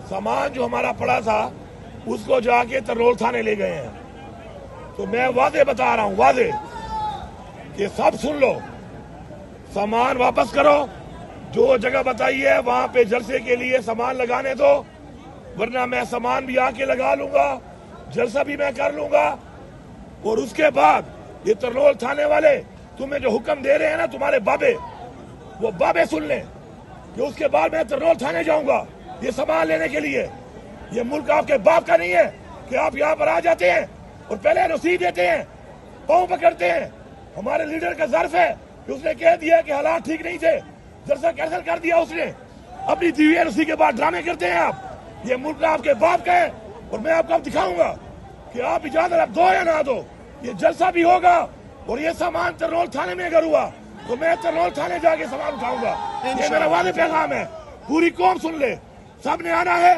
सामान जो हमारा पड़ा था उसको जाके तरनोल थाने ले गए हैं। तो मैं वादे बता रहा हूँ, वादे कि सब सुन लो, सामान वापस करो, जो जगह बताई है वहां पे जलसे के लिए सामान लगाने दो, वरना मैं सामान भी आके लगा लूंगा, जलसा भी मैं कर लूंगा। और उसके बाद ये तरनोल थाने वाले तुम्हें जो हुक्म दे रहे हैं ना तुम्हारे बाबे, वो बाबे सुन लें कि उसके बाद मैं तरनोल थाने जाऊंगा ये सामान लेने के लिए। ये मुल्क आपके बाप का नहीं है कि आप यहाँ पर आ जाते हैं और पहले रसीद देते हैं, पाँव पकड़ते हैं। हमारे लीडर का ज़र्फ है कि उसने कह दिया कि हालात ठीक नहीं थे, जलसा कैंसिल कर दिया उसने। अपनी दी हुई रसीद के बाद ड्रामे करते हैं आप। ये मुल्क आपके बाप का है और मैं आपको अब दिखाऊंगा कि आप इजाजत अब दो या ना दो, ये जलसा भी होगा। और ये सामान तरनोल थाने में अगर हुआ तो मैं तरनोल थाने जाके सामान उठाऊंगा। ये मेरा वादे पैगाम है, पूरी कौम सुन ले, सबने आना है।